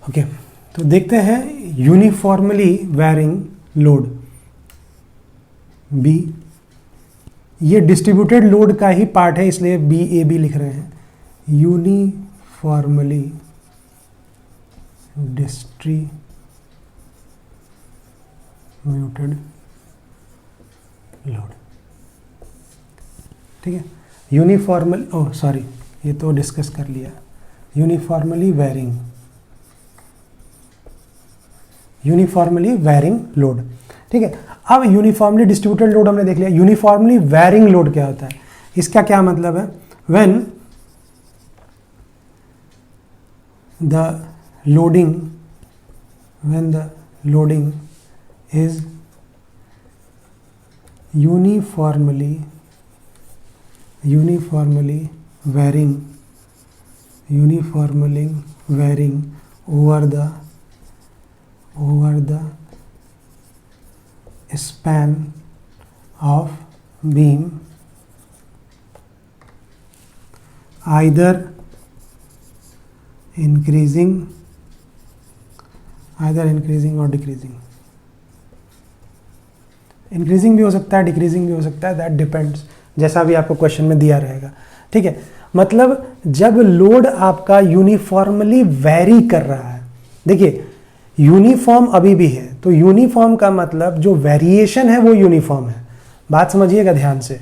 Okay, तो देखते हैं यूनिफॉर्मली वेरिंग लोड बी। ये डिस्ट्रीब्यूटेड लोड का ही पार्ट है, इसलिए बी ए बी लिख रहे हैं। यूनिफॉर्मली डिस्ट्रीब्यूटेड लोड, ठीक है। यूनिफॉर्मल, ओह सॉरी, ये तो डिस्कस कर लिया। यूनिफॉर्मली वेरिंग लोड, ठीक है। अब यूनिफॉर्मली डिस्ट्रीब्यूटेड लोड हमने देख लिया। यूनिफॉर्मली वेरिंग लोड क्या होता है, इसका क्या मतलब है? When the loading is uniformly varying over the span of beam, either increasing or decreasing। Increasing भी हो सकता है, डिक्रीजिंग भी हो सकता है, दैट डिपेंड्स, जैसा भी आपको क्वेश्चन में दिया रहेगा, ठीक है। मतलब जब लोड आपका यूनिफॉर्मली वेरी कर रहा है, देखिए यूनिफॉर्म अभी भी है, तो यूनिफॉर्म का मतलब जो वेरिएशन है वो यूनिफॉर्म है। बात समझिएगा ध्यान से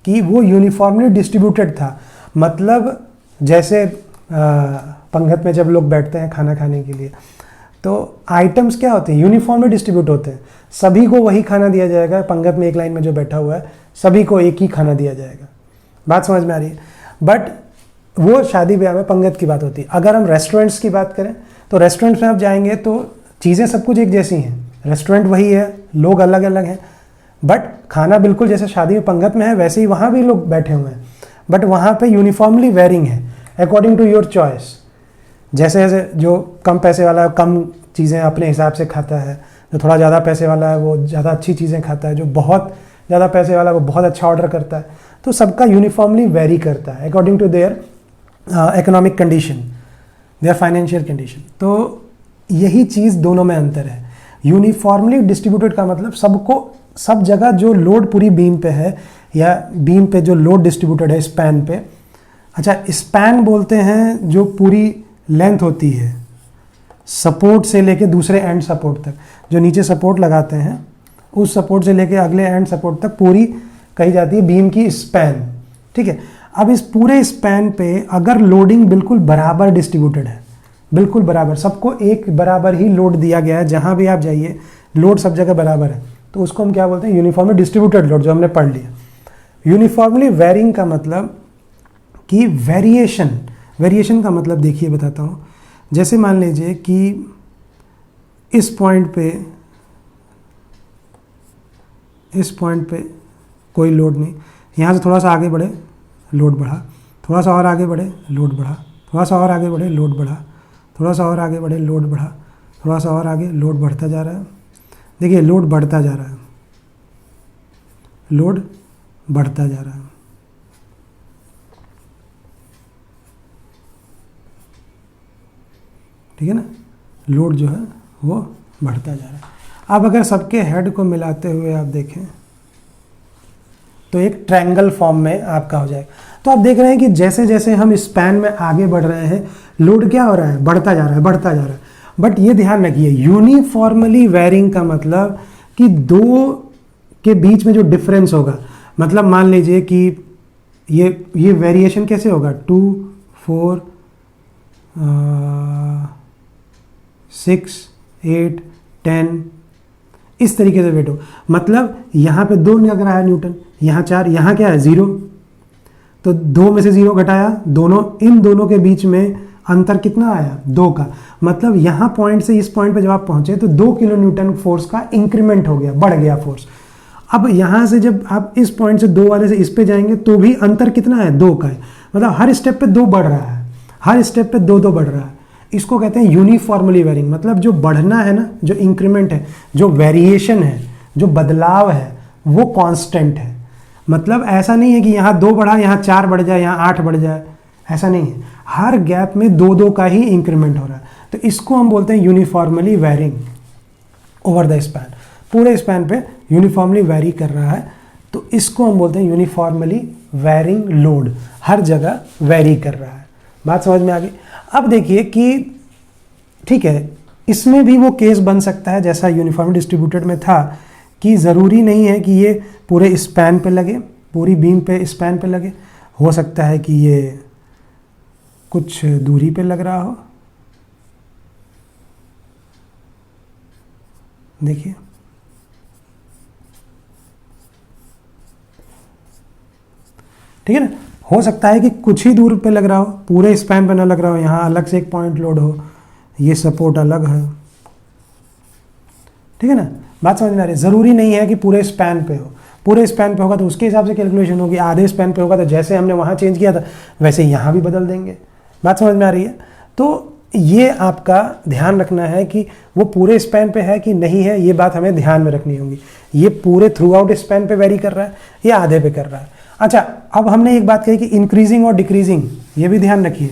कि वो यूनिफॉर्मली डिस्ट्रीब्यूटेड था। मतलब जैसे पंगत में जब लोग बैठते हैं खाना खाने के लिए, तो आइटम्स क्या होते हैं? यूनिफॉर्मली डिस्ट्रीब्यूट होते हैं, सभी को वही खाना दिया जाएगा। पंगत में एक लाइन में जो बैठा हुआ है सभी को एक ही खाना दिया जाएगा। बात समझ में आ रही है? बट वो शादी ब्याह में पंगत की बात होती है। अगर हम रेस्टोरेंट्स की बात करें तो रेस्टोरेंट्स में आप जाएंगे तो चीज़ें सब कुछ एक जैसी हैं, रेस्टोरेंट वही है, लोग अलग अलग हैं, बट खाना बिल्कुल जैसे शादी में पंगत में है वैसे ही वहाँ भी लोग बैठे हुए हैं, बट वहाँ पे यूनिफॉर्मली वेरिंग है अकॉर्डिंग टू योर चॉइस। जैसे जैसे जो कम पैसे वाला है कम चीज़ें अपने हिसाब से खाता है, जो थोड़ा ज़्यादा पैसे वाला है वो ज़्यादा अच्छी चीज़ें खाता है, जो बहुत ज़्यादा पैसे वाला है वो बहुत अच्छा ऑर्डर करता है। तो सबका यूनिफॉर्मली वेरी करता है according to their economic condition, their financial condition. तो यही चीज़ दोनों में अंतर है। यूनिफॉर्मली डिस्ट्रीब्यूटेड का मतलब सबको सब जगह जो लोड पूरी बीम पे है या बीम पे जो लोड डिस्ट्रीब्यूटेड है स्पैन पे। अच्छा, स्पैन बोलते हैं जो पूरी लेंथ होती है सपोर्ट से लेके दूसरे एंड सपोर्ट तक, जो नीचे सपोर्ट लगाते हैं उस सपोर्ट से लेके अगले एंड सपोर्ट तक पूरी कही जाती है बीम की स्पैन, ठीक है। अब इस पूरे स्पैन पे अगर लोडिंग बिल्कुल बराबर डिस्ट्रीब्यूटेड है, बिल्कुल बराबर, सबको एक बराबर ही लोड दिया गया है, जहाँ भी आप जाइए लोड सब जगह बराबर है, तो उसको हम क्या बोलते हैं? यूनिफॉर्मली डिस्ट्रीब्यूटेड लोड, जो हमने पढ़ लिया। यूनिफॉर्मली वेरिंग का मतलब कि वेरिएशन का मतलब देखिए बताता हूँ। जैसे मान लीजिए कि इस पॉइंट पे कोई लोड नहीं, यहाँ से थोड़ा सा आगे बढ़े लोड बढ़ा, थोड़ा सा और आगे बढ़े लोड बढ़ा, थोड़ा सा और आगे बढ़े लोड बढ़ा, थोड़ा सा और आगे बढ़े लोड बढ़ा, थोड़ा सा और आगे लोड बढ़ता जा रहा है। देखिए लोड बढ़ता जा रहा है, लोड बढ़ता जा रहा है, ठीक है ना। लोड जो है वो बढ़ता जा रहा है। अब अगर सबके हेड को मिलाते हुए आप देखें तो एक ट्रायंगल फॉर्म में आपका हो जाएगा। तो आप देख रहे हैं कि जैसे जैसे हम स्पैन में आगे बढ़ रहे हैं लोड क्या हो रहा है? बढ़ता जा रहा है, बढ़ता जा रहा है। बट ये ध्यान रखिए यूनिफॉर्मली वेरिंग का मतलब कि दो के बीच में जो डिफरेंस होगा, मतलब मान लीजिए कि ये वेरिएशन कैसे होगा? 2, 4, 6, 8, 10 इस तरीके से वेट हो। मतलब यहाँ पे 2 लग रहा है न्यूटन, यहाँ 4, यहाँ क्या है 0, तो 2 में से 0 घटाया, इन दोनों के बीच में अंतर कितना आया? 2 का। मतलब यहाँ पॉइंट से इस पॉइंट पे जब आप पहुँचे तो 2 किलो न्यूटन फोर्स का इंक्रीमेंट हो गया, बढ़ गया फोर्स। अब यहाँ से जब आप इस पॉइंट से 2 वाले से इस पे जाएंगे तो भी अंतर कितना है? 2 का है। मतलब हर स्टेप पे 2 बढ़ रहा है, हर स्टेप पे 2 बढ़ रहा है। इसको कहते हैं यूनिफॉर्मली वेरिंग। मतलब जो बढ़ना है ना, जो इंक्रीमेंट है, जो वेरिएशन है, जो बदलाव है, वो कांस्टेंट है। मतलब ऐसा नहीं है कि यहाँ 2 बढ़ा यहाँ 4 बढ़ जाए, यहाँ 8 बढ़ जाए, ऐसा नहीं है। हर गैप में 2 का ही इंक्रीमेंट हो रहा है। तो इसको हम बोलते हैं uniformly varying over the span, पूरे स्पैन पे यूनिफॉर्मली वेरी कर रहा है, तो इसको हम बोलते हैं यूनिफॉर्मली वेरिंग लोड, हर जगह वेरी कर रहा है। बात समझ में आ गई। अब देखिए कि ठीक है, इसमें भी वो केस बन सकता है जैसा यूनिफॉर्मली डिस्ट्रीब्यूटेड में था कि ज़रूरी नहीं है कि ये पूरे स्पैन पे लगे, पूरी बीम पे स्पैन पे लगे, हो सकता है कि ये कुछ दूरी पे लग रहा हो। देखिए ठीक है ना, हो सकता है कि कुछ ही दूर पे लग रहा हो, पूरे स्पैन पे ना लग रहा हो, यहाँ अलग से एक पॉइंट लोड हो, ये सपोर्ट अलग है, ठीक है ना। बात समझ में आ रही है। ज़रूरी नहीं है कि पूरे स्पैन पे हो, पूरे स्पैन पे होगा तो उसके हिसाब से कैलकुलेशन होगी, आधे स्पैन पे होगा तो जैसे हमने वहाँ चेंज किया था वैसे यहाँ भी बदल देंगे। बात समझ में आ रही है। तो ये आपका ध्यान रखना है कि वो पूरे स्पैन पे है कि नहीं है, ये बात हमें ध्यान में रखनी होगी। ये पूरे थ्रू आउट स्पैन पे वेरी कर रहा है, ये आधे पे कर रहा है। अच्छा, अब हमने एक बात कही कि इंक्रीजिंग और डिक्रीजिंग, ये भी ध्यान रखिए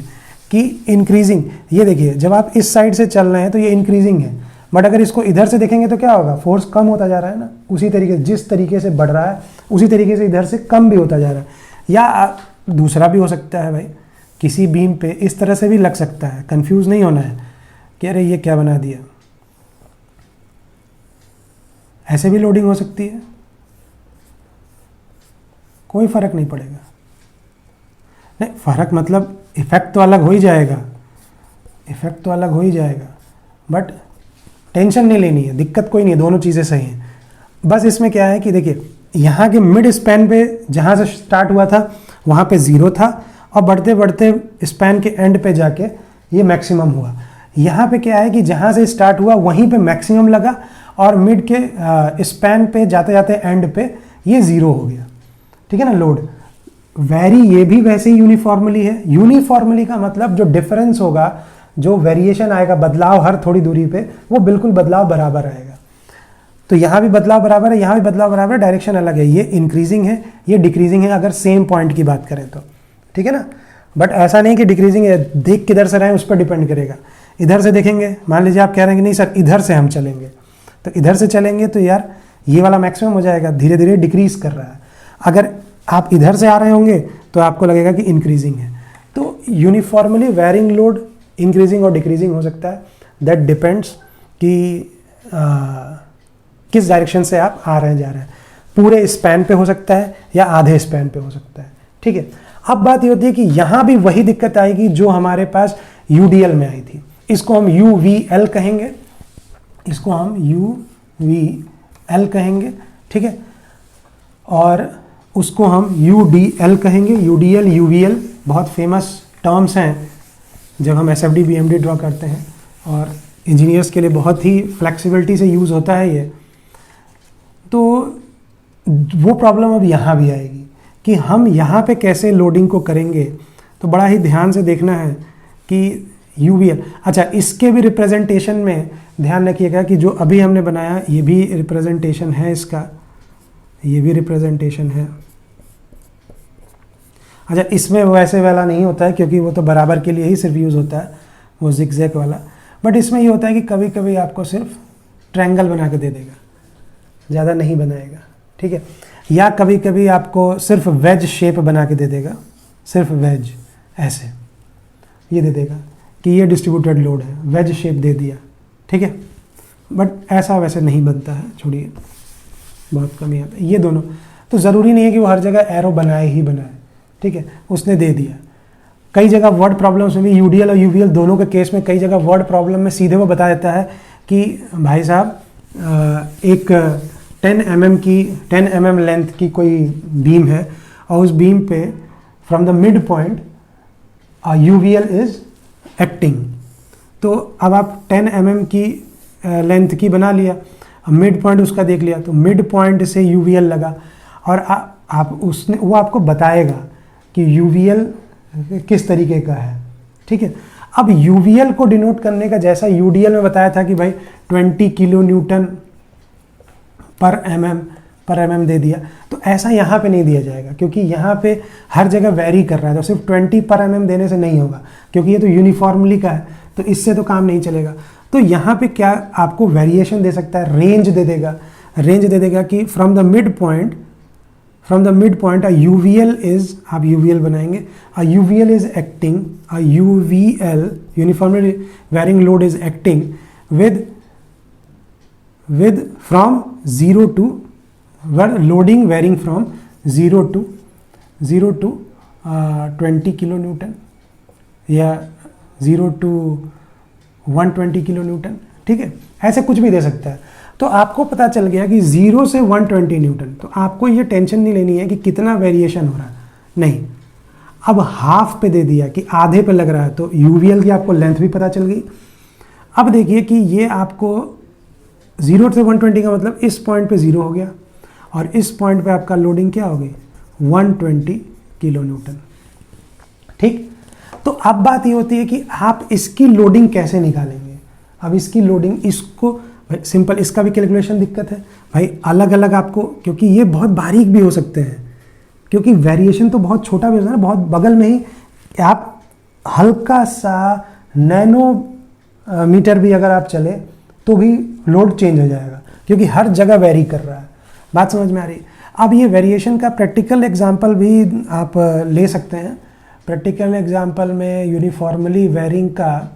कि इंक्रीजिंग, ये देखिए जब आप इस साइड से चल रहे हैं तो ये इंक्रीजिंग है, बट अगर इसको इधर से देखेंगे तो क्या होगा, फोर्स कम होता जा रहा है ना, उसी तरीके जिस तरीके से बढ़ रहा है उसी तरीके से इधर से कम भी होता जा रहा है। या दूसरा भी हो सकता है भाई, किसी बीम पे इस तरह से भी लग सकता है, कंफ्यूज नहीं होना है कि अरे ये क्या बना दिया, ऐसे भी लोडिंग हो सकती है, कोई फर्क नहीं पड़ेगा। नहीं, फर्क मतलब इफेक्ट तो अलग हो ही जाएगा, इफेक्ट तो अलग हो ही जाएगा, बट टेंशन नहीं लेनी है, दिक्कत कोई नहीं है, दोनों चीज़ें सही हैं। बस इसमें क्या है कि देखिए यहाँ के मिड स्पैन पे जहाँ से स्टार्ट हुआ था वहाँ पे ज़ीरो था, और बढ़ते बढ़ते स्पैन के एंड पे जाके ये मैक्सिमम हुआ। यहाँ पे क्या है कि जहाँ से स्टार्ट हुआ वहीं पे मैक्सिमम लगा, और मिड के स्पैन पे जाते जाते एंड पे ये ज़ीरो हो गया, ठीक है ना। लोड वेरी ये भी वैसे ही यूनिफॉर्मली है। यूनिफॉर्मली का मतलब जो डिफरेंस होगा, जो वेरिएशन आएगा, बदलाव हर थोड़ी दूरी पे, वो बिल्कुल बदलाव बराबर आएगा। तो यहाँ भी बदलाव बराबर है, यहाँ भी बदलाव बराबर है, डायरेक्शन अलग है, ये इंक्रीजिंग है, ये डिक्रीजिंग है अगर सेम पॉइंट की बात करें तो, ठीक है ना। बट ऐसा नहीं कि डिक्रीजिंग है, देख किधर से रहे उस पर डिपेंड करेगा। इधर से देखेंगे, मान लीजिए आप कह रहे हैं कि नहीं सर इधर से हम चलेंगे, तो इधर से चलेंगे तो यार ये वाला मैक्सिमम हो जाएगा, धीरे धीरे डिक्रीज कर रहा है। अगर आप इधर से आ रहे होंगे तो आपको लगेगा कि इंक्रीजिंग है। तो यूनिफॉर्मली वेरिंग लोड इंक्रीजिंग और डिक्रीजिंग हो सकता है, दैट डिपेंड्स कि किस डायरेक्शन से आप आ रहे हैं जा रहे हैं, पूरे स्पैन पे हो सकता है या आधे स्पैन पे हो सकता है, ठीक है। अब बात ये होती है कि यहाँ भी वही दिक्कत आएगी जो हमारे पास यूडीएल में आई थी। इसको हम यूवीएल कहेंगे, इसको हम यूवीएल कहेंगे, ठीक है, और उसको हम यूडीएल कहेंगे। यूडीएल यूवीएल बहुत फेमस टर्म्स हैं जब हम एसएफडी बीएमडी ड्रॉ करते हैं, और इंजीनियर्स के लिए बहुत ही फ्लेक्सिबिलिटी से यूज़ होता है ये। तो वो प्रॉब्लम अब यहाँ भी आएगी कि हम यहाँ पे कैसे लोडिंग को करेंगे, तो बड़ा ही ध्यान से देखना है कि यूवीएल। अच्छा, इसके भी रिप्रेजेंटेशन में ध्यान रखिएगा कि जो अभी हमने बनाया ये भी रिप्रेजेंटेशन है इसका, ये भी रिप्रेजेंटेशन है। अच्छा, इसमें वैसे वाला नहीं होता है क्योंकि वो तो बराबर के लिए ही सिर्फ यूज़ होता है, वो जिगजैग वाला। बट इसमें ये होता है कि कभी कभी आपको सिर्फ ट्रायंगल बना के दे देगा, ज़्यादा नहीं बनाएगा, ठीक है। या कभी कभी आपको सिर्फ वेज शेप बना के दे देगा, सिर्फ वेज ऐसे ये दे देगा कि ये डिस्ट्रीब्यूटेड लोड है, वेज शेप दे दिया, ठीक है। बट ऐसा वैसे नहीं बनता है, छोड़िए, बहुत कम ही आता है ये दोनों। तो ज़रूरी नहीं है कि वो हर जगह एरो बनाए ही बनाए, ठीक है, उसने दे दिया। कई जगह वर्ड प्रॉब्लम्स में भी यूडीएल और यूवीएल दोनों के केस में कई जगह वर्ड प्रॉब्लम में सीधे वो बता देता है कि भाई साहब एक 10 mm लेंथ की कोई बीम है और उस बीम पे from the mid point UVL is acting. तो अब आप 10 mm की लेंथ की बना लिया, मिड पॉइंट उसका देख लिया, तो मिड पॉइंट से यूवीएल लगा, और आप उसने वो आपको बताएगा कि यूवीएल किस तरीके का है, ठीक है। अब यूवीएल को डिनोट करने का जैसा यूडीएल में बताया था कि भाई 20 किलो न्यूटन पर एमएम दे दिया, तो ऐसा यहाँ पे नहीं दिया जाएगा क्योंकि यहाँ पे हर जगह वेरी कर रहा है। तो सिर्फ 20 पर एमएम देने से नहीं होगा क्योंकि ये तो यूनिफॉर्मली का है, तो इससे तो काम नहीं चलेगा। तो यहाँ पे क्या आपको वेरिएशन दे सकता है, रेंज दे देगा। रेंज दे देगा कि from the mid point a UVL is, आप यूवीएल बनाएंगे, a UVL is acting, a UVL uniformly varying load is acting with from 0 to loading varying from 0 to 20 kilo Newton या 0 to 120 किलो न्यूटन, ठीक है, ऐसे कुछ भी दे सकता है। तो आपको पता चल गया कि 0 से 120 न्यूटन, तो आपको ये टेंशन नहीं लेनी है कि कितना वेरिएशन हो रहा है, नहीं। अब हाफ पे दे दिया कि आधे पे लग रहा है, तो यूवीएल की आपको लेंथ भी पता चल गई। अब देखिए कि ये आपको 0 से 120 का मतलब इस पॉइंट पे 0 हो गया और इस पॉइंट पे आपका लोडिंग क्या हो गई, 120 किलो न्यूटन, ठीक। तो अब बात ये होती है कि आप इसकी लोडिंग कैसे निकालेंगे। अब इसकी लोडिंग, इसको सिंपल, इसका भी कैलकुलेशन दिक्कत है भाई, अलग अलग आपको, क्योंकि ये बहुत बारीक भी हो सकते हैं, क्योंकि वेरिएशन तो बहुत छोटा भी होता है ना, बहुत बगल में ही आप हल्का सा नैनो मीटर भी अगर आप चले तो भी लोड चेंज हो जाएगा, क्योंकि हर जगह वेरी कर रहा है। बात समझ में आ रही है। अब ये वेरिएशन का प्रैक्टिकल एग्जांपल भी आप ले सकते हैं। प्रैक्टिकल एग्जांपल में यूनिफॉर्मली वेरिंग का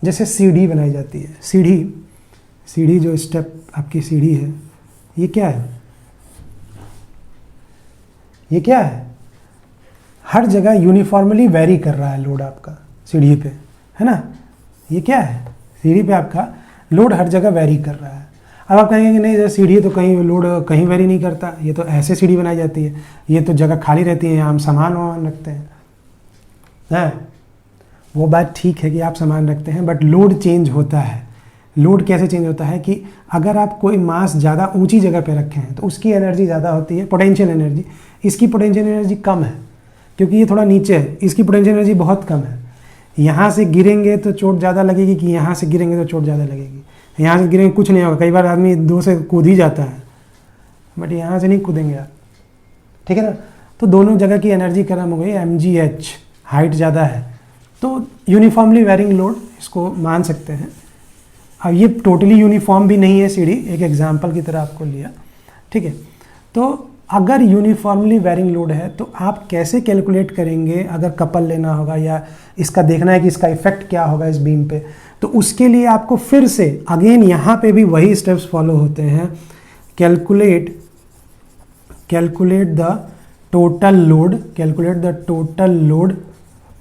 जैसे सीढ़ी बनाई जाती है, सीढ़ी जो स्टेप आपकी सीढ़ी है, ये क्या है, ये क्या है, हर जगह यूनिफॉर्मली वेरी कर रहा है लोड आपका सीढ़ी पे, है ना। ये क्या है, सीढ़ी पे आपका लोड हर जगह वेरी कर रहा है। अब आप कहेंगे कि नहीं जैसे सीढ़ी तो कहीं लोड कहीं वेरी नहीं करता, ये तो ऐसे सीढ़ी बनाई जाती है, ये तो जगह खाली रहती है, यहाँ हम सामान वामान रखते हैं। वो बात ठीक है कि आप सामान रखते हैं, बट लोड चेंज होता है। लोड कैसे चेंज होता है कि अगर आप कोई मास ज़्यादा ऊंची जगह पे रखे हैं तो उसकी एनर्जी ज़्यादा होती है, पोटेंशियल एनर्जी। इसकी पोटेंशियल एनर्जी कम है क्योंकि ये थोड़ा नीचे है, इसकी पोटेंशियल एनर्जी बहुत कम है। यहाँ से गिरेंगे तो चोट ज़्यादा लगेगी कि यहाँ से गिरेंगे तो चोट ज़्यादा लगेगी। यहाँ से गिरेंगे कुछ नहीं होगा, कई बार आदमी 2 से कूद ही जाता है, बट यहाँ से नहीं कूदेंगे आप, ठीक है ना। तो दोनों जगह की एनर्जी कम हो गई, mgh, हाइट ज़्यादा है, तो यूनिफॉर्मली वेरिंग लोड इसको मान सकते हैं। अब ये टोटली यूनिफॉर्म भी नहीं है सीढ़ी, एक एग्जाम्पल की तरह आपको लिया, ठीक है। तो अगर यूनिफॉर्मली वेरिंग लोड है तो आप कैसे कैलकुलेट करेंगे, अगर कपल लेना होगा या इसका देखना है कि इसका इफेक्ट क्या होगा इस बीम पे, तो उसके लिए आपको फिर से अगेन यहाँ पे भी वही स्टेप्स फॉलो होते हैं। Calculate the total load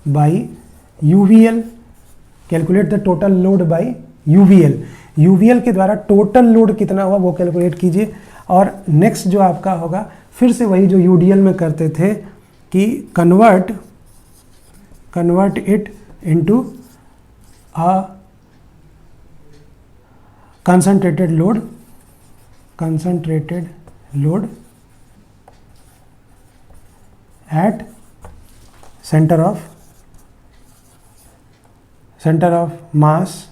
by UVL, calculate the total load by UVL के द्वारा टोटल लोड कितना हुआ वो कैलकुलेट कीजिए। और नेक्स्ट जो आपका होगा फिर से वही जो यूडीएल में करते थे कि convert it into a concentrated load at centre of mass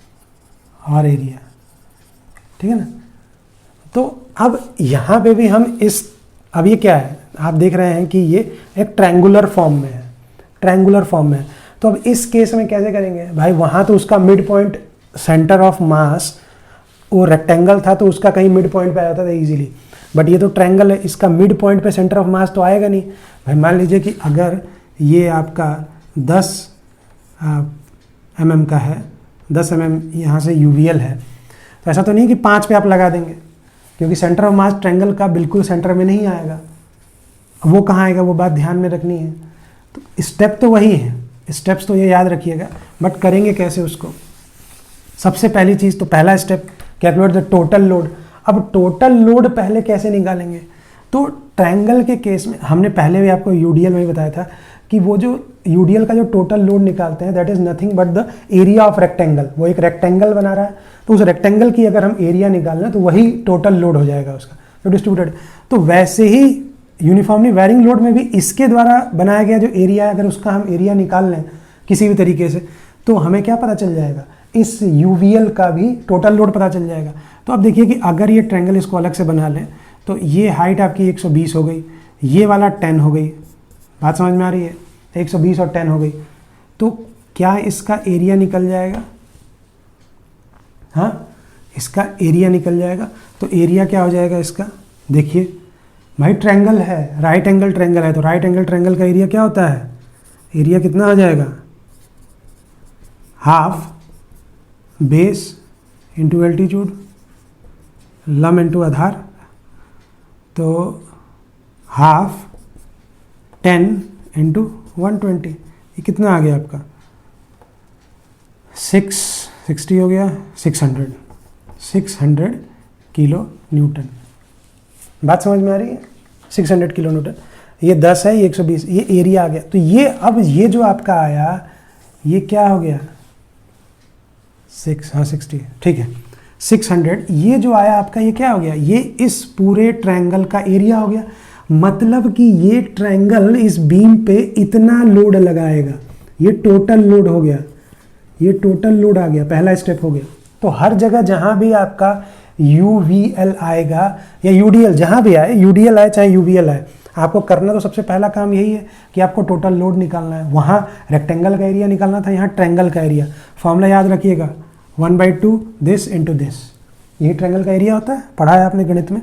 और एरिया, ठीक है ना। तो अब यहाँ पे भी हम अब ये क्या है, आप देख रहे हैं कि ये एक ट्रायंगुलर फॉर्म में है, तो अब इस केस में कैसे करेंगे भाई, वहाँ तो उसका mid point centre of mass, वो रेक्टेंगल था तो उसका कहीं मिड पॉइंट पे आ जाता था इजीली, बट ये तो ट्रायंगल है, इसका मिड पॉइंट पे सेंटर ऑफ मास तो आएगा नहीं भाई। मान लीजिए कि अगर ये आपका 10 mm का है, 10 mm यहाँ से यूवीएल है, तो ऐसा तो नहीं कि 5 पे आप लगा देंगे, क्योंकि सेंटर ऑफ मास ट्रायंगल का बिल्कुल सेंटर में नहीं आएगा। वो कहाँ आएगा, वो बात ध्यान में रखनी है। तो स्टेप तो वही है, स्टेप्स तो ये याद रखिएगा, बट करेंगे कैसे उसको। सबसे पहली चीज़ तो पहला step calculate the total load. अब टोटल लोड पहले कैसे निकालेंगे, तो ट्रायंगल के केस में हमने पहले भी आपको यूडीएल में ही बताया था कि वो जो यूडीएल का जो टोटल लोड निकालते हैं that is nothing but the area of rectangle. वो एक रेक्टेंगल बना रहा है, तो उस रेक्टेंगल की अगर हम एरिया निकाल लें तो वही टोटल लोड हो जाएगा उसका जो डिस्ट्रीब्यूटेड। तो वैसे ही यूनिफॉर्मली वेरिंग लोड में भी इसके द्वारा बनाया गया जो एरिया है, अगर उसका हम एरिया निकाल लें किसी भी तरीके से, तो हमें क्या पता चल जाएगा, इस यूवीएल का भी टोटल लोड पता चल जाएगा। तो अब देखिए कि अगर ये ट्रायंगल इसको अलग से बना लें तो ये हाइट आपकी 120 हो गई, ये वाला 10 हो गई, बात समझ में आ रही है, 120 और 10 हो गई। तो क्या इसका एरिया निकल जाएगा? हाँ, इसका एरिया निकल जाएगा। तो एरिया क्या हो जाएगा इसका? देखिए भाई, ट्रायंगल है, राइट एंगल ट्रायंगल है, तो राइट एंगल ट्रायंगल का एरिया क्या होता है? एरिया कितना हो जाएगा? हाफ बेस इंटू एल्टीट्यूड, लम इंटू आधार, तो हाफ 10 इंटू 120, ये कितना आ गया आपका? 660 हो गया, 600 किलो न्यूटन। बात समझ में आ रही है? 600 किलो न्यूटन, ये 10 है, ये 120, ये एरिया आ गया। तो ये अब ये जो आपका आया, ये क्या हो गया? 60, ठीक है, 600, ये जो आया आपका, ये क्या हो गया? ये इस पूरे ट्रायंगल का एरिया हो गया। मतलब कि ये ट्रायंगल इस बीम पे इतना लोड लगाएगा, ये टोटल लोड हो गया, ये टोटल लोड आ गया, पहला स्टेप हो गया। तो हर जगह जहां भी आपका UVL आएगा या UDL, जहां भी आए, UDL आए चाहे UVL आए, आपको करना तो सबसे पहला काम यही है कि आपको टोटल लोड निकालना है। वहां रेक्टेंगल का एरिया निकालना था, यहाँ ट्रायंगल का एरिया। फॉर्मूला याद रखिएगा, 1/2 दिस इंटू दिस, यही ट्रायंगल का एरिया होता है, पढ़ा है आपने गणित में।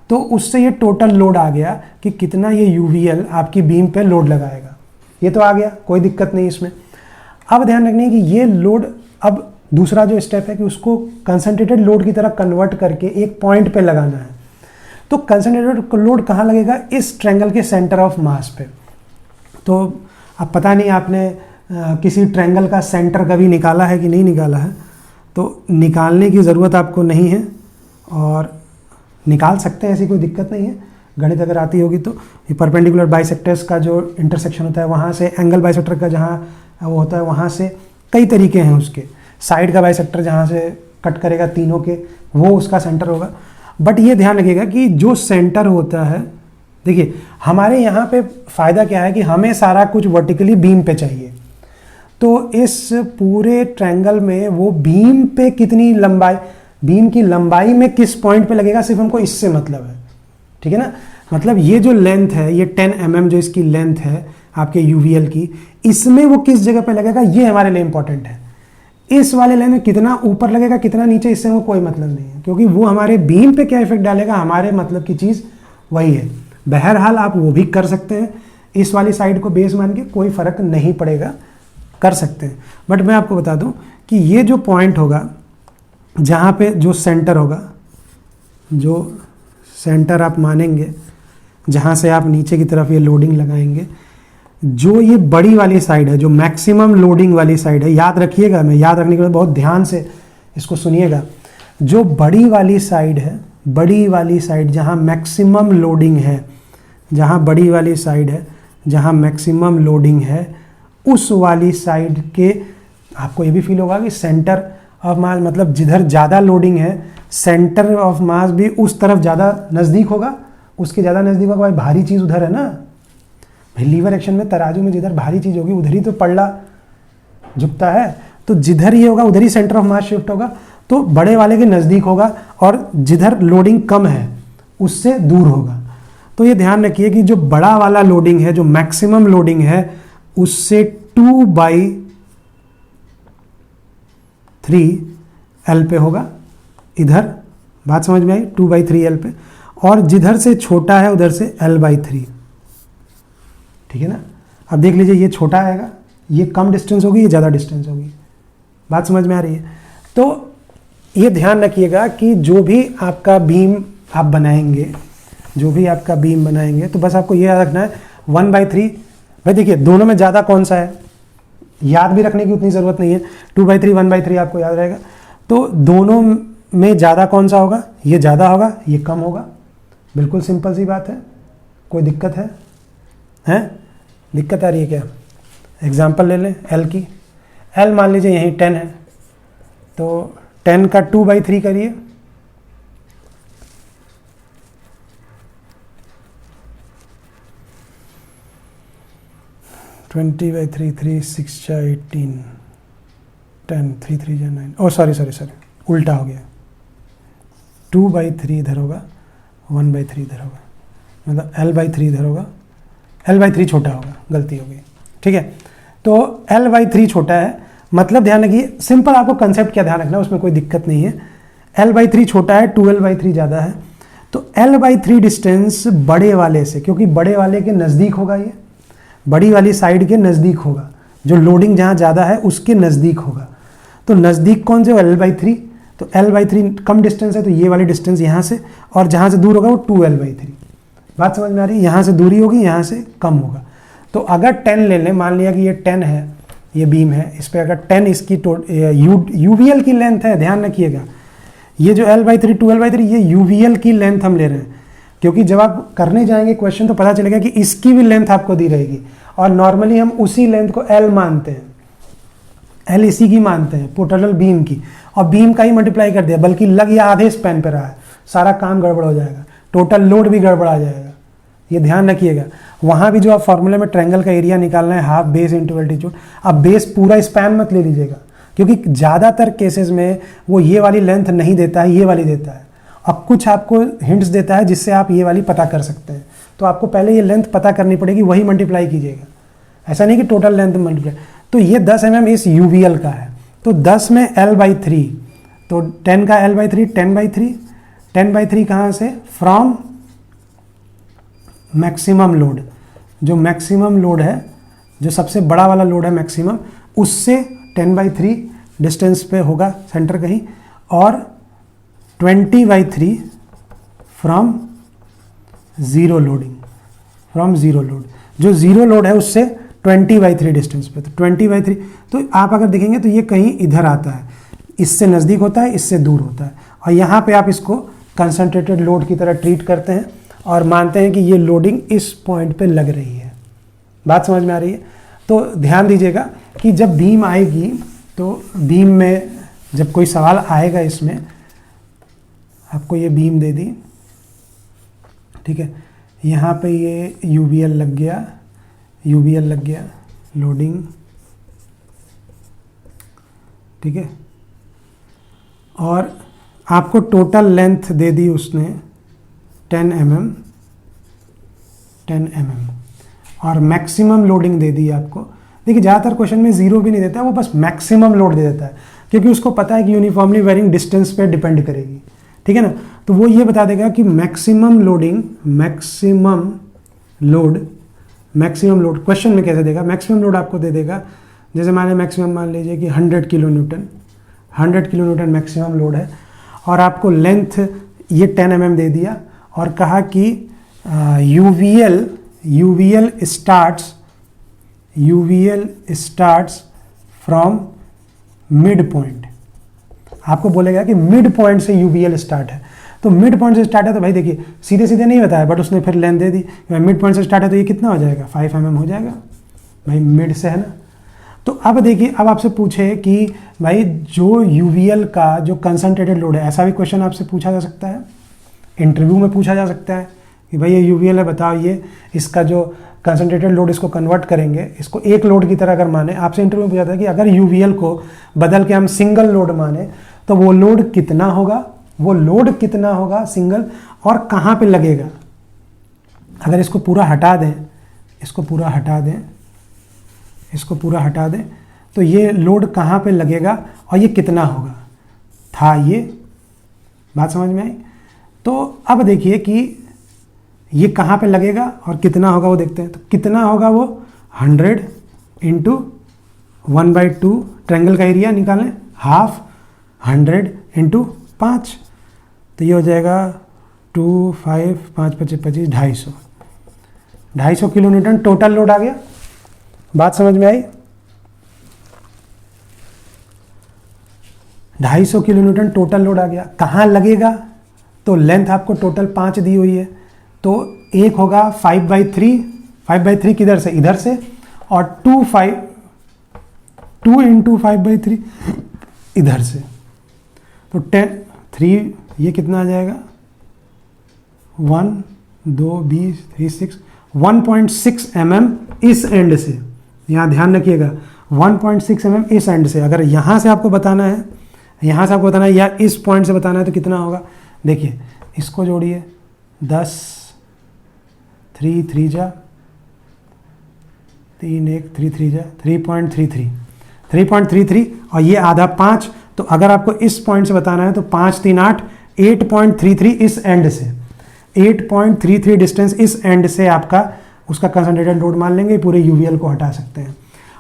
तो उससे ये टोटल लोड आ गया कि कितना ये UVL आपकी बीम पे लोड लगाएगा। ये तो आ गया, कोई दिक्कत नहीं इसमें। अब ध्यान रखना है कि ये लोड, अब दूसरा जो स्टेप है कि उसको कंसंट्रेटेड लोड की तरह कन्वर्ट करके एक पॉइंट पे लगाना है। तो कंसंट्रेटेड लोड कहाँ लगेगा? इस ट्रायंगल के सेंटर ऑफ मास पे। तो अब पता नहीं आपने किसी ट्रायंगल का सेंटर कभी निकाला है कि नहीं निकाला है, तो निकालने की ज़रूरत आपको नहीं है, और निकाल सकते हैं, ऐसी कोई दिक्कत नहीं है। गणित अगर आती होगी तो ये परपेंडिकुलर बाइसेक्टर्स का जो इंटरसेक्शन होता है, वहाँ से एंगल बाइसेक्टर का जहाँ वो होता है, वहाँ से कई तरीके हैं उसके। साइड का बाइसेक्टर जहाँ से कट करेगा तीनों के, वो उसका सेंटर होगा। बट ये ध्यान रखिएगा कि जो सेंटर होता है, देखिए हमारे यहाँ पे फ़ायदा क्या है कि हमें सारा कुछ वर्टिकली बीम पे चाहिए। तो इस पूरे ट्रायंगल में वो बीम पे कितनी लंबाई, बीम की लंबाई में किस पॉइंट पे लगेगा, सिर्फ हमको इससे मतलब है, ठीक है ना। मतलब ये जो लेंथ है, ये 10 mm जो इसकी लेंथ है आपके UVL की, इसमें वो किस जगह पे लगेगा, ये हमारे लिए इंपॉर्टेंट है। इस वाले लाइन में कितना ऊपर लगेगा कितना नीचे, इससे वो कोई मतलब नहीं है, क्योंकि वो हमारे बीम पे क्या इफेक्ट डालेगा, हमारे मतलब की चीज़ वही है। बहरहाल आप वो भी कर सकते हैं, इस वाली साइड को बेस मान के कोई फ़र्क नहीं पड़ेगा, कर सकते हैं। बट मैं आपको बता दूं कि ये जो पॉइंट होगा, जहाँ पे जो सेंटर होगा, जो सेंटर आप मानेंगे, जहाँ से आप नीचे की तरफ ये लोडिंग लगाएंगे, जो ये बड़ी वाली साइड है, जो मैक्सिमम लोडिंग वाली साइड है, याद रखिएगा, मैं याद रखने के लिए बहुत ध्यान से इसको सुनिएगा। जो बड़ी वाली साइड है, बड़ी वाली साइड जहाँ मैक्सिमम लोडिंग है, जहाँ बड़ी वाली साइड है जहाँ मैक्सिमम लोडिंग है, उस वाली साइड के आपको ये भी फील होगा कि सेंटर ऑफ मास, मतलब जिधर ज़्यादा लोडिंग है, सेंटर ऑफ मास भी उस तरफ ज़्यादा नज़दीक होगा, उसके ज़्यादा नज़दीक होगा। भाई भारी चीज़ उधर है ना, भाई लीवर एक्शन में तराजू में जिधर भारी चीज़ होगी उधर ही तो पल्ला झुकता है। तो जिधर ये होगा उधर ही सेंटर ऑफ मास शिफ्ट होगा, तो बड़े वाले के नज़दीक होगा, और जिधर लोडिंग कम है उससे दूर होगा। तो ये ध्यान रखिए कि जो बड़ा वाला लोडिंग है, जो मैक्सिमम लोडिंग है, उससे 2/3 L पे होगा इधर। बात समझ में आई? 2/3 L पे, और जिधर से छोटा है उधर से L/3, ठीक है ना। अब देख लीजिए, ये छोटा आएगा, ये कम डिस्टेंस होगी, ये ज़्यादा डिस्टेंस होगी। बात समझ में आ रही है? तो ये ध्यान रखिएगा कि जो भी आपका बीम आप बनाएंगे, जो भी आपका बीम बनाएंगे, तो बस आपको ये याद रखना है 1/3। भाई देखिए, दोनों में ज़्यादा कौन सा है, याद भी रखने की उतनी ज़रूरत नहीं है। 2/3 1/3 आपको याद रहेगा। तो दोनों में ज़्यादा कौन सा होगा, ये ज़्यादा होगा, ये कम होगा। बिल्कुल सिंपल सी बात है। कोई दिक्कत है? दिक्कत आ रही है क्या? एग्जाम्पल ले लें L की। L मान लीजिए यहीं 10 है, तो 10 का 2/3 करिए, ट्वेंटी बाई 3 6 18 10 3 3 9। ओ सॉरी, उल्टा हो गया। 2/3 इधर होगा, 1/3 इधर होगा, मतलब L/3 इधर होगा, L/3 छोटा होगा, गलती हो गई, ठीक है। तो L/3 छोटा है, मतलब ध्यान रखिए, सिंपल आपको कंसेप्ट क्या ध्यान रखना, उसमें कोई दिक्कत नहीं है। L/3 छोटा है, 2L/3 ज़्यादा है, तो L/3 डिस्टेंस बड़े वाले से, क्योंकि बड़े वाले के नज़दीक होगा, ये बड़ी वाली साइड के नज़दीक होगा, जो लोडिंग जहाँ ज़्यादा है उसके नज़दीक होगा। तो नज़दीक कौन से, L/3, तो L/3 कम डिस्टेंस है, तो ये वाली डिस्टेंस यहाँ से, और जहाँ से दूर होगा वो 2L/3। बात समझ में आ रही है? यहाँ से दूरी होगी, यहाँ से कम होगा। तो अगर 10 ले लें, मान लिया कि ये 10 है, ये बीम है, इस पर अगर 10 इसकी यूवीएल की लेंथ है, ध्यान रखिएगा, ये जो L/3 2L/3 ये यूवीएल की लेंथ हम ले रहे हैं, क्योंकि जब आप करने जाएंगे क्वेश्चन तो पता चलेगा कि इसकी भी लेंथ आपको दी रहेगी, और नॉर्मली हम उसी लेंथ को L मानते हैं, L इसी की मानते हैं, टोटल बीम की, और बीम का ही मल्टीप्लाई कर दिया, बल्कि लग या आधे स्पैन पे रहा है, सारा काम गड़बड़ हो जाएगा, टोटल लोड भी गड़बड़ आ जाएगा, ये ध्यान रखिएगा। वहाँ भी जो आप फॉर्मूले में ट्रायंगल का एरिया निकालना है, हाफ बेस इंटू एल्टीट्यूड, अब बेस पूरा स्पैन मत ले लीजिएगा, क्योंकि ज़्यादातर केसेस में वो ये वाली लेंथ नहीं देता है, ये वाली देता है। अब कुछ आपको हिंट्स देता है जिससे आप ये वाली पता कर सकते हैं, तो आपको पहले ये लेंथ पता करनी पड़ेगी, वही मल्टीप्लाई कीजिएगा, ऐसा नहीं कि टोटल लेंथ मल्टीप्लाई। तो ये 10 mm इस यूवीएल का है, तो 10 में L/3, तो 10 का L/3 10/3, 10/3 कहाँ से, फ्रॉम मैक्सिमम लोड, जो मैक्सिमम लोड है, जो सबसे बड़ा वाला लोड है मैक्सिमम, उससे 10/3 डिस्टेंस पे होगा सेंटर कहीं, और 20/3 from zero loading, from zero load, जो ज़ीरो लोड है उससे 20/3 डिस्टेंस पे, तो 20/3, तो आप अगर देखेंगे तो ये कहीं इधर आता है, इससे नज़दीक होता है, इससे दूर होता है, और यहाँ पे आप इसको कंसंट्रेटेड लोड की तरह ट्रीट करते हैं और मानते हैं कि ये लोडिंग इस पॉइंट पे लग रही है। बात समझ में आ रही है? तो ध्यान दीजिएगा कि जब बीम आएगी, तो बीम में जब कोई सवाल आएगा, इसमें आपको ये बीम दे दी, ठीक है, यहाँ पे ये यूवीएल लग गया, यूवीएल लग गया, लोडिंग, ठीक है, और आपको टोटल लेंथ दे दी उसने 10 mm, 10 mm, और मैक्सिमम लोडिंग दे दी आपको। देखिए ज़्यादातर क्वेश्चन में जीरो भी नहीं देता है, वो बस मैक्सिमम लोड दे देता है, क्योंकि उसको पता है कि यूनिफॉर्मली वेरिंग डिस्टेंस पे डिपेंड करेगी, ठीक है ना। तो वो ये बता देगा कि maximum loading, maximum load, maximum load question में कैसे देगा, मैक्सिमम लोड आपको दे देगा, जैसे मैक्सिमम मान लीजिए कि 100 kilo Newton, 100 kilo Newton maximum load है, और आपको लेंथ ये 10 mm दे दिया, और कहा कि UVL starts from mid point. आपको बोलेगा कि मिड पॉइंट से यूवीएल स्टार्ट है, तो मिड पॉइंट से स्टार्ट है, तो भाई देखिए सीधे सीधे नहीं बताया, बट उसने फिर लेंथ दे दी, मिड पॉइंट से स्टार्ट है, तो ये कितना हो जाएगा, 5 mm हो जाएगा, भाई मिड से है ना। तो अब देखिए, अब आपसे पूछे कि भाई जो यूवीएल का जो कंसंट्रेटेड लोड है, ऐसा भी क्वेश्चन आपसे पूछा जा सकता है, इंटरव्यू में पूछा जा सकता है कि भाई ये यूवीएल है, बताओ ये इसका जो कंसंट्रेटेड लोड, इसको कन्वर्ट करेंगे, इसको एक लोड की तरह अगर माने, आपसे इंटरव्यू में पूछा था कि अगर यूवीएल को बदल के हम सिंगल लोड माने तो वो लोड कितना होगा, वो लोड कितना होगा सिंगल, और कहाँ पे लगेगा। अगर इसको पूरा हटा दें, इसको पूरा हटा दें, इसको पूरा हटा दें, तो ये लोड कहाँ पे लगेगा और ये कितना होगा, था ये बात समझ में आई। तो अब देखिए कि ये कहाँ पे लगेगा और कितना होगा वो देखते हैं। तो कितना होगा वो 100 इंटू 1/2, ट्रायंगल का एरिया निकालें, हाफ 100 इंटू 5, तो ये हो जाएगा 2 5 5 25 25 250 किलो न्यूटन टोटल लोड आ गया। बात समझ में आई। 250 किलो न्यूटन टोटल लोड आ गया। कहाँ लगेगा, तो लेंथ आपको टोटल 5 दी हुई है, तो एक होगा 5/3 किधर से, इधर से, और 2 इंटू 5/3 इधर से, तो 3 ये कितना आ जाएगा, 1 2 20 3 6 1.6 mm इस एंड से। यहाँ ध्यान रखिएगा 1.6 mm इस एंड से। अगर यहाँ से आपको बताना है, यहाँ से आपको बताना है, या इस पॉइंट से बताना है, तो कितना होगा, देखिए इसको जोड़िए, 10 3 3 जा 3 1 3 3 जा 3.33 और ये आधा 5। तो अगर आपको इस पॉइंट से बताना है तो 5 3 8 8.33 इस एंड से 8.33 डिस्टेंस इस एंड से आपका उसका कंसंट्रेटेड लोड मान लेंगे, पूरे यूवीएल को हटा सकते हैं।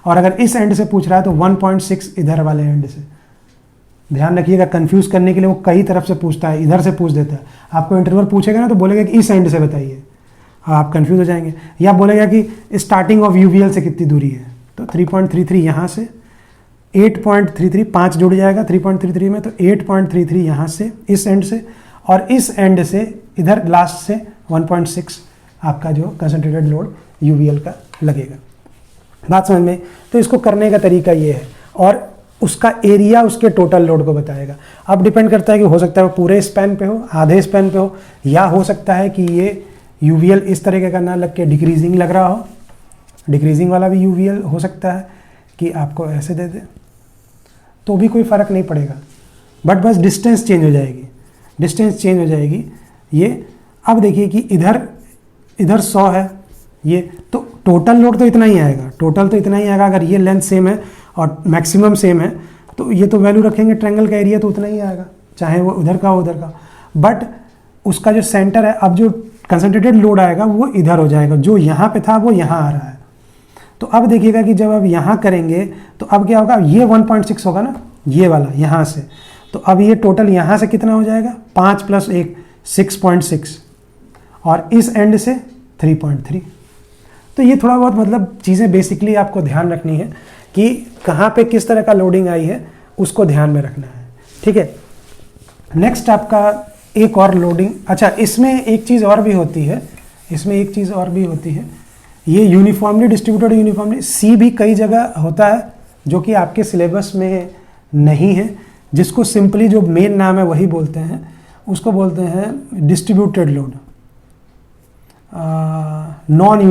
और अगर इस एंड से पूछ रहा है तो 1.6 इधर वाले एंड से। ध्यान रखिएगा, कंफ्यूज करने के लिए वो कई तरफ से पूछता है, इधर से पूछ देता है। आपको इंटरवल पूछेगा ना तो बोलेगा कि इस एंड से बताइए, आप कंफ्यूज हो जाएंगे। या बोलेगा कि स्टार्टिंग ऑफ यूवीएल से कितनी दूरी है, तो 3.33 यहाँ से 8.33 5 जुड़ जाएगा 3.33 में, तो 8.33 यहाँ से इस एंड से, और इस एंड से इधर लास्ट से 1.6 आपका जो कंसंट्रेटेड लोड यूवीएल का लगेगा। बात समझ में? तो इसको करने का तरीका ये है, और उसका एरिया उसके टोटल लोड को बताएगा। अब डिपेंड करता है कि हो सकता है वो पूरे स्पैन पे हो, आधे स्पैन पे हो, या हो सकता है कि ये यूवीएल इस तरीके का ना लग के डिक्रीजिंग लग रहा हो। डिक्रीजिंग वाला भी यूवीएल हो सकता है कि आपको ऐसे दे दे, तो भी कोई फ़र्क नहीं पड़ेगा, बट बस डिस्टेंस चेंज हो जाएगी, डिस्टेंस चेंज हो जाएगी। ये अब देखिए कि इधर 100 है ये, तो टोटल लोड तो इतना ही आएगा, टोटल तो इतना ही आएगा। अगर ये लेंथ सेम है और मैक्सिमम सेम है तो ये तो वैल्यू रखेंगे, ट्रायंगल का एरिया तो उतना ही आएगा, चाहे वो उधर का हो उधर का। बट उसका जो सेंटर है, अब जो कंसंट्रेटेड लोड आएगा वो इधर हो जाएगा, जो यहाँ पे था वो यहाँ आ रहा है। तो अब देखिएगा कि जब अब यहाँ करेंगे तो अब क्या होगा, ये 1.6 होगा ना, ये वाला यहाँ से, तो अब ये टोटल यहाँ से कितना हो जाएगा, 5 + 1 6.6, और इस एंड से 3.3। तो ये थोड़ा बहुत मतलब चीज़ें बेसिकली आपको ध्यान रखनी है कि कहाँ पे किस तरह का लोडिंग आई है, उसको ध्यान में रखना है। ठीक है, नेक्स्ट आपका एक और लोडिंग। अच्छा, इसमें एक चीज़ और भी होती है, इसमें एक चीज़ और भी होती है, ये यूनिफॉर्मली डिस्ट्रीब्यूटेड, यूनिफॉर्मली सी भी कई जगह होता है जो कि आपके सिलेबस में नहीं है, जिसको सिंपली जो मेन नाम है वही बोलते हैं, उसको बोलते हैं distributed load, non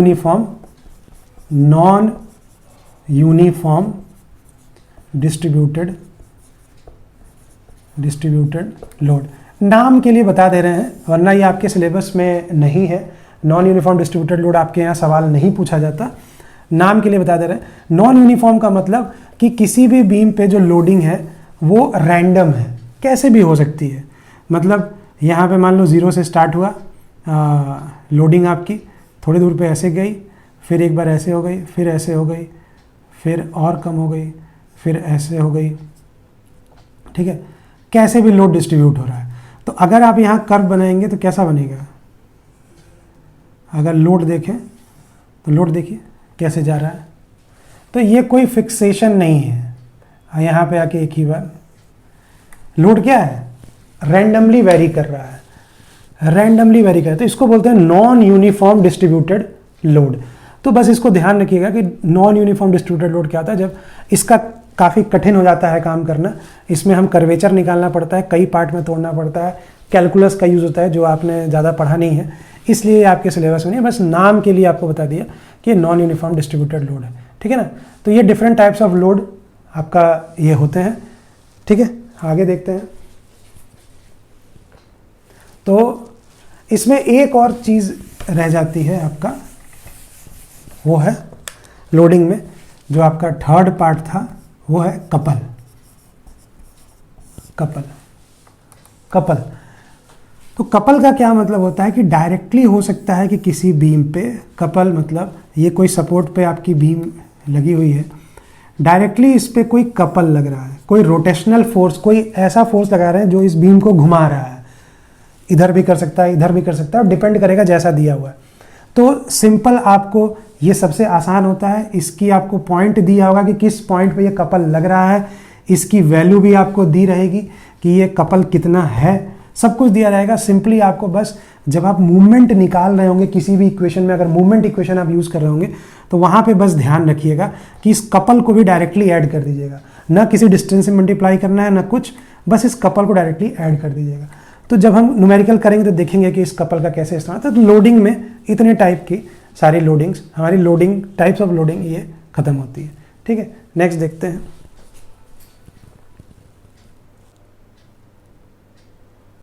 uniform distributed load. नाम के लिए बता दे रहे हैं, वरना ये आपके सिलेबस में नहीं है। नॉन यूनिफॉर्म डिस्ट्रीब्यूटेड लोड आपके यहाँ सवाल नहीं पूछा जाता, नाम के लिए बता दे रहे हैं। नॉन यूनिफॉर्म का मतलब कि किसी भी बीम पे जो लोडिंग है वो रैंडम है, कैसे भी हो सकती है। मतलब यहाँ पे मान लो 0 से स्टार्ट हुआ लोडिंग आपकी, थोड़ी दूर पे ऐसे गई, फिर एक बार ऐसे हो गई, फिर ऐसे हो गई, फिर और कम हो गई, फिर ऐसे हो गई। ठीक है, कैसे भी लोड डिस्ट्रीब्यूट हो रहा है। तो अगर आप यहाँ कर्व बनाएंगे तो कैसा बनेगा, अगर लोड देखें तो लोड देखिए कैसे जा रहा है। तो ये कोई फिक्सेशन नहीं है। यहाँ पे आके एक ही बार लोड क्या है, रैंडमली वेरी कर रहा है, रैंडमली वेरी कर रहा है। तो इसको बोलते हैं नॉन यूनिफॉर्म डिस्ट्रीब्यूटेड लोड। तो बस इसको ध्यान रखिएगा कि नॉन यूनिफॉर्म डिस्ट्रीब्यूटेड लोड क्या होता है। जब इसका काफ़ी कठिन हो जाता है काम करना, इसमें हम कर्वेचर निकालना पड़ता है, कई पार्ट में तोड़ना पड़ता है, कैलकुलस का यूज़ होता है जो आपने ज़्यादा पढ़ा नहीं है, इसलिए ये आपके सिलेबस में नहीं है। बस नाम के लिए आपको बता दिया कि नॉन यूनिफॉर्म डिस्ट्रीब्यूटेड लोड है। ठीक है ना, तो ये डिफरेंट टाइप्स ऑफ लोड आपका ये होते हैं। ठीक है, आगे देखते हैं। तो इसमें एक और चीज़ रह जाती है आपका, वो है लोडिंग में जो आपका थर्ड पार्ट था, वो है कपल। तो कपल का क्या मतलब होता है कि डायरेक्टली हो सकता है कि किसी बीम पे कपल, मतलब ये कोई सपोर्ट पे आपकी बीम लगी हुई है, डायरेक्टली इस पे कोई कपल लग रहा है, कोई रोटेशनल फोर्स, कोई ऐसा फोर्स लगा रहे हैं जो इस बीम को घुमा रहा है। इधर भी कर सकता है, इधर भी कर सकता है, डिपेंड करेगा जैसा दिया हुआ है। तो सिंपल आपको ये सबसे आसान होता है, इसकी आपको पॉइंट दिया होगा कि किस पॉइंट पे ये कपल लग रहा है, इसकी वैल्यू भी आपको दी रहेगी कि ये कपल कितना है, सब कुछ दिया रहेगा। सिंपली आपको बस जब आप मूवमेंट निकाल रहे होंगे किसी भी इक्वेशन में, अगर मूवमेंट इक्वेशन आप यूज़ कर रहे होंगे तो वहाँ पे बस ध्यान रखिएगा कि इस कपल को भी डायरेक्टली ऐड कर दीजिएगा, ना किसी डिस्टेंस से मल्टीप्लाई करना है ना कुछ, बस इस कपल को डायरेक्टली ऐड कर दीजिएगा। तो जब हम न्यूमेरिकल करेंगे तो देखेंगे कि इस कपल का कैसे इस्तेमाल होता है। तो लोडिंग में इतने टाइप की सारी लोडिंग्स, हमारी लोडिंग टाइप्स ऑफ लोडिंग ये ख़त्म होती है। ठीक है, नेक्स्ट देखते हैं।